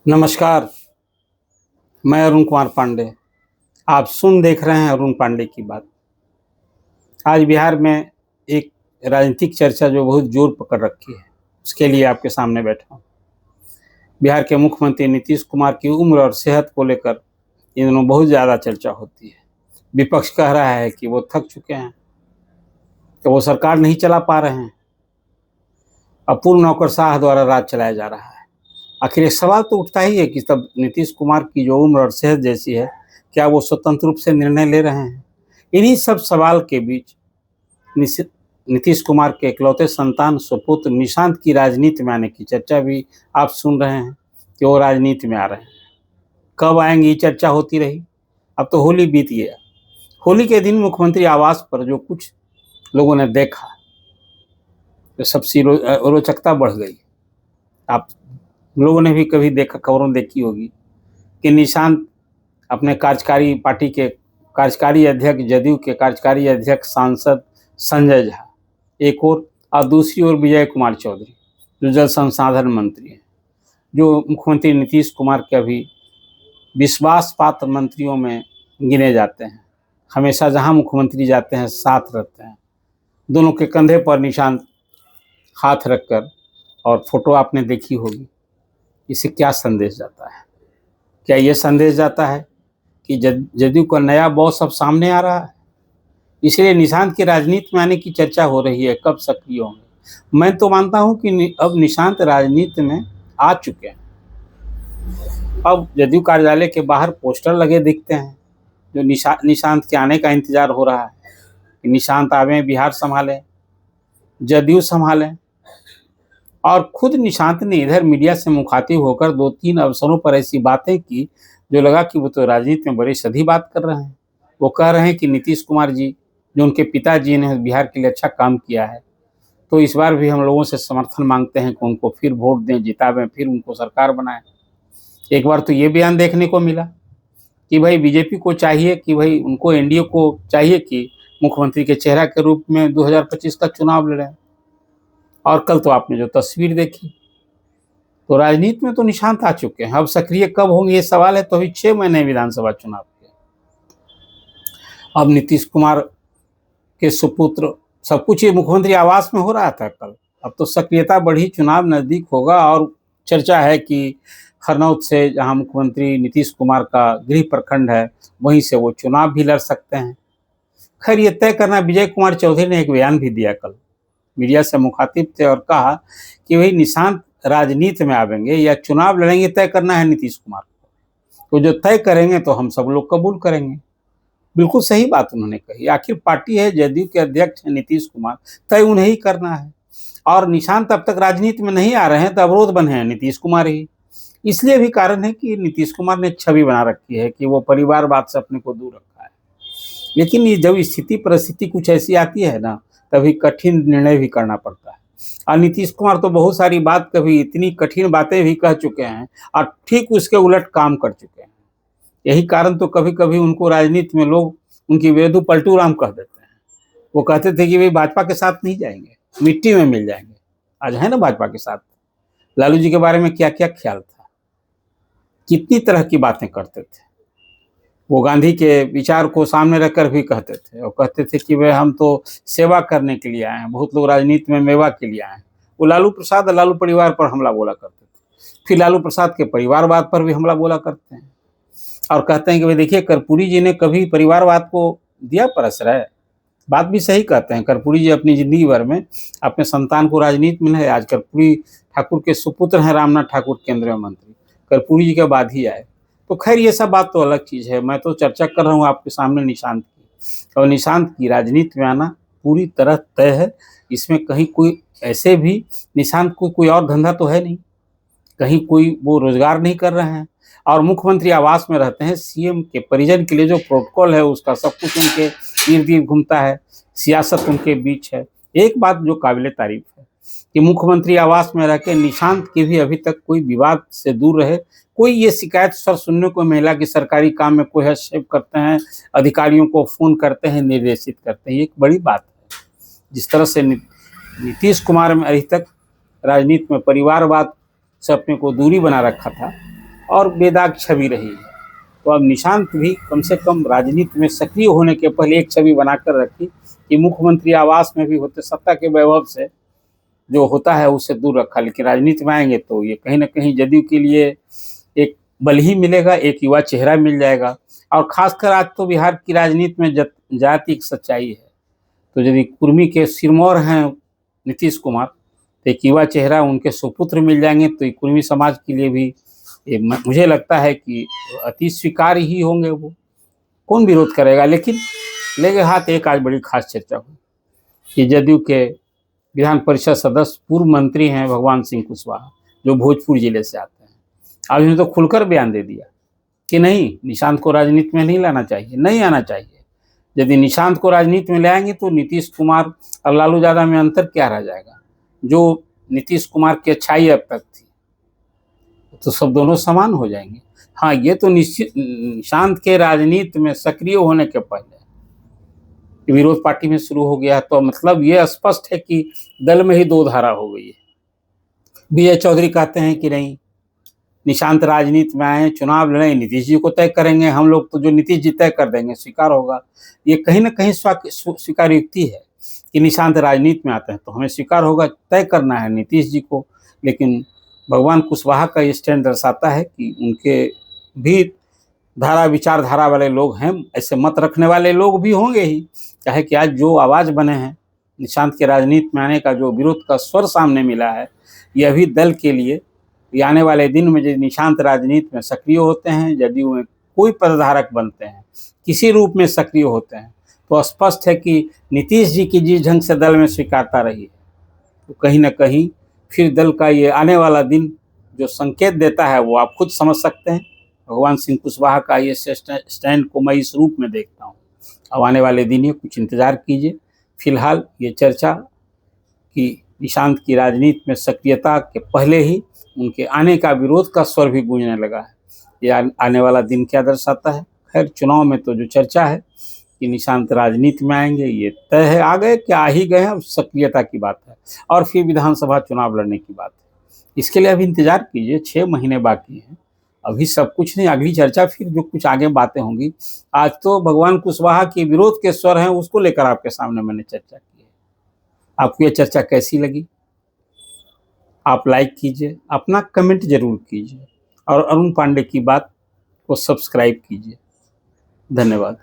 नमस्कार। मैं अरुण कुमार पांडे। आप देख रहे हैं अरुण पांडे की बात। आज बिहार में एक राजनीतिक चर्चा जो बहुत जोर पकड़ रखी है, उसके लिए आपके सामने बैठा हूँ। बिहार के मुख्यमंत्री नीतीश कुमार की उम्र और सेहत को लेकर इन दिनों बहुत ज़्यादा चर्चा होती है। विपक्ष कह रहा है कि वो थक चुके हैं, कि वो सरकार नहीं चला पा रहे हैं, अपूर्ण नौकरशाह द्वारा राज चलाया जा रहा है। आखिर एक सवाल तो उठता ही है कि तब नीतीश कुमार की जो उम्र और सेहत जैसी है, क्या वो स्वतंत्र रूप से निर्णय ले रहे हैं? इन्हीं सब सवाल के बीच नीतीश कुमार के इकलौते संतान सुपुत्र निशांत की राजनीति में आने की चर्चा भी आप सुन रहे हैं कि वो राजनीति में आ रहे हैं। कब आएंगे ये चर्चा होती रही। अब तो होली बीत गया। होली के दिन मुख्यमंत्री आवास पर जो कुछ लोगों ने देखा, तो सबसे रोचकता बढ़ गई। आप लोगों ने भी कभी देखा, खबरों देखी होगी कि निशांत अपने कार्यकारी पार्टी के कार्यकारी अध्यक्ष, जदयू के कार्यकारी अध्यक्ष सांसद संजय झा एक और दूसरी ओर विजय कुमार चौधरी जो जल संसाधन मंत्री हैं, जो मुख्यमंत्री नीतीश कुमार के अभी विश्वास पात्र मंत्रियों में गिने जाते हैं। हमेशा जहां मुख्यमंत्री जाते हैं साथ रहते हैं। दोनों के कंधे पर निशांत हाथ रखकर, और फोटो आपने देखी होगी। इससे क्या संदेश जाता है? क्या ये संदेश जाता है कि जदयू का नया बॉस अब सामने आ रहा है, इसलिए निशांत की राजनीति में आने की चर्चा हो रही है? कब सक्रिय होंगे? मैं तो मानता हूं कि अब निशांत राजनीति में आ चुके हैं। अब जदयू कार्यालय के बाहर पोस्टर लगे दिखते हैं, जो निशांत के आने का इंतजार हो रहा है कि निशांत आवे, बिहार संभालें, जदयू संभालें। और खुद निशांत ने इधर मीडिया से मुखातिब होकर 2-3 अवसरों पर ऐसी बातें की जो लगा कि वो तो राजनीति में बड़ी सधी बात कर रहे हैं। वो कह रहे हैं कि नीतीश कुमार जी, जो उनके पिताजी ने बिहार के लिए अच्छा काम किया है, तो इस बार भी हम लोगों से समर्थन मांगते हैं कि उनको फिर वोट दें, जितावें, फिर उनको सरकार बनाएं। एक बार तो ये बयान देखने को मिला कि भाई बीजेपी को चाहिए कि भाई उनको, एनडीए को चाहिए कि मुख्यमंत्री के चेहरा के रूप में 2025 का चुनाव लड़ें। और कल तो आपने जो तस्वीर देखी, तो राजनीति में तो निशांत आ चुके हैं। अब सक्रिय कब होंगे ये सवाल है। तो अभी 6 महीने विधानसभा चुनाव के, अब नीतीश कुमार के सुपुत्र, सब कुछ ये मुख्यमंत्री आवास में हो रहा था कल। अब तो सक्रियता बढ़ी, चुनाव नजदीक होगा और चर्चा है कि हरनौत से, जहां मुख्यमंत्री नीतीश कुमार का गृह प्रखंड है, वहीं से वो चुनाव भी लड़ सकते हैं। खैर, ये तय करना, विजय कुमार चौधरी ने एक बयान भी दिया कल, मीडिया से मुखातिब थे और कहा कि भाई निशांत राजनीति में आवेंगे या चुनाव लड़ेंगे, तय करना है नीतीश कुमार को, तो जो तय करेंगे तो हम सब लोग कबूल करेंगे। बिल्कुल सही बात उन्होंने कही। आखिर पार्टी है, जदयू के अध्यक्ष हैं नीतीश कुमार, तय उन्हें ही करना है। और निशांत अब तक राजनीति में नहीं आ रहे हैं तो अवरोध बने हैं नीतीश कुमार ही। इसलिए भी कारण है कि नीतीश कुमार ने छवि बना रखी है कि वो परिवारवाद से अपने को दूर रखा है। लेकिन ये जब स्थिति परिस्थिति कुछ ऐसी आती है ना, तभी कठिन निर्णय भी करना पड़ता है। और नीतीश कुमार तो बहुत सारी बात, कभी इतनी कठिन बातें भी कह चुके हैं और ठीक उसके उलट काम कर चुके हैं। यही कारण तो कभी कभी उनको राजनीति में लोग उनकी वेदू पलटू राम कह देते हैं। वो कहते थे कि भाई भाजपा के साथ नहीं जाएंगे, मिट्टी में मिल जाएंगे। आज है ना भाजपा के साथ। लालू जी के बारे में क्या क्या ख्याल था, कितनी तरह की बातें करते थे। वो गांधी के विचार को सामने रखकर भी कहते थे, और कहते थे कि भाई हम तो सेवा करने के लिए आए हैं, बहुत लोग राजनीति में मेवा के लिए आए हैं। वो लालू प्रसाद, लालू परिवार पर हमला बोला करते थे, फिर लालू प्रसाद के परिवारवाद पर भी हमला बोला करते हैं, और कहते हैं कि भाई देखिए, कर्पूरी जी ने कभी परिवारवाद को दिया प्रश्रय। बात भी सही कहते हैं। कर्पूरी जी अपनी जिंदगी भर में अपने संतान को राजनीति में नहीं, आज कर्पूरी ठाकुर के सुपुत्र हैं रामनाथ ठाकुर, केंद्रीय मंत्री, कर्पूरी जी के बाद ही आए। तो खैर, ये सब बात तो अलग चीज़ है। मैं तो चर्चा कर रहा हूँ आपके सामने निशांत की, और निशांत की राजनीति में आना पूरी तरह तय है। इसमें कहीं कोई ऐसे भी निशांत को कोई और धंधा तो है नहीं, कहीं कोई वो रोजगार नहीं कर रहे हैं, और मुख्यमंत्री आवास में रहते हैं। सीएम के परिजन के लिए जो प्रोटोकॉल है उसका सब कुछ उनके इर्द गिर्द घूमता है, सियासत उनके बीच है। एक बात जो काबिले तारीफ है कि मुख्यमंत्री आवास में रह के निशांत की भी अभी तक कोई विवाद से दूर रहे, कोई ये शिकायत सर सुनने को मिला कि सरकारी काम में कोई हस्तक्षेप करते हैं, अधिकारियों को फोन करते हैं, निर्देशित करते हैं। ये एक बड़ी बात है। जिस तरह से नीतीश कुमार में अभी तक राजनीति में परिवारवाद से अपने को दूरी बना रखा था, और बेदाग छवि रही है। तो अब निशांत भी कम से कम राजनीति में सक्रिय होने के पहले एक छवि बनाकर रखी कि मुख्यमंत्री आवास में भी होते सत्ता के वैभव से जो होता है उससे दूर रखा, लेकिन राजनीति में आएंगे तो ये कहीं ना कहीं जदयू के लिए एक बल ही मिलेगा, एक युवा चेहरा मिल जाएगा। और खासकर आज तो बिहार की राजनीति में जाति की सच्चाई है। तो यदि कुर्मी के सिरमौर हैं नीतीश कुमार, तो एक युवा चेहरा उनके सुपुत्र मिल जाएंगे तो कुर्मी समाज के लिए भी मुझे लगता है कि अति स्वीकार्य ही होंगे। वो कौन विरोध करेगा। लेकिन लेके हाथ एक आज बड़ी खास चर्चा हुई कि जदयू के विधान परिषद सदस्य पूर्व मंत्री हैं भगवान सिंह कुशवाहा, जो भोजपुर जिले से आते हैं। आज उन्होंने तो खुलकर बयान दे दिया कि नहीं, निशांत को राजनीति में नहीं लाना चाहिए, नहीं आना चाहिए। यदि निशांत को राजनीति में ले आएंगे तो नीतीश कुमार और लालू यादव में अंतर क्या रह जाएगा। जो नीतीश कुमार की अच्छाई अब तक थी तो सब दोनों समान हो जाएंगे। हाँ, ये तो निश्चित निशांत के राजनीति में सक्रिय होने के पहले विरोध पार्टी में शुरू हो गया, तो मतलब ये स्पष्ट है कि दल में ही दो धारा हो गई है। विजय चौधरी कहते हैं कि नहीं, निशांत राजनीति में आए, चुनाव लड़े, नीतीश जी को तय करेंगे हम लोग, तो जो नीतीश जी तय कर देंगे स्वीकार होगा। ये कहीं ना कहीं स्वीकार युक्ति है कि निशांत राजनीति में आते हैं तो हमें स्वीकार होगा, तय करना है नीतीश जी को। लेकिन भगवान कुशवाहा का ये स्टैंड दर्शाता है कि उनके भी विचारधारा वाले लोग हैं, ऐसे मत रखने वाले लोग भी होंगे ही। चाहे कि आज जो आवाज़ बने हैं निशांत के राजनीति में आने का, जो विरोध का स्वर सामने मिला है, यह भी दल के लिए आने वाले दिन में यदि निशांत राजनीति में सक्रिय होते हैं, जदयू में कोई पदधारक बनते हैं, किसी रूप में सक्रिय होते हैं, तो स्पष्ट है कि नीतीश जी की जिस ढंग से दल में स्वीकारता रही है, तो कहीं ना कहीं फिर दल का ये आने वाला दिन जो संकेत देता है वो आप खुद समझ सकते हैं। भगवान सिंह कुशवाहा का ये स्टैंड को मैं इस रूप में देखता हूँ। अब आने वाले दिन ये कुछ इंतजार कीजिए। फिलहाल ये चर्चा कि निशांत की राजनीति में सक्रियता के पहले ही उनके आने का विरोध का स्वर भी गूंजने लगा है। ये आने वाला दिन क्या दर्शाता है। खैर, चुनाव में तो जो चर्चा है कि निशांत राजनीति में आएंगे ये तय है। आ गए क्या, आ ही गए हैं, सक्रियता की बात है। और फिर विधानसभा चुनाव लड़ने की बात है। इसके लिए अभी इंतजार कीजिए, 6 महीने बाकी हैं, अभी सब कुछ नहीं। अगली चर्चा फिर जो कुछ आगे बातें होंगी। आज तो भगवान कुशवाहा के विरोध के स्वर हैं, उसको लेकर आपके सामने मैंने चर्चा की है। आपको ये चर्चा कैसी लगी? आप लाइक कीजिए, अपना कमेंट जरूर कीजिए और अरुण पांडे की बात को सब्सक्राइब कीजिए। धन्यवाद।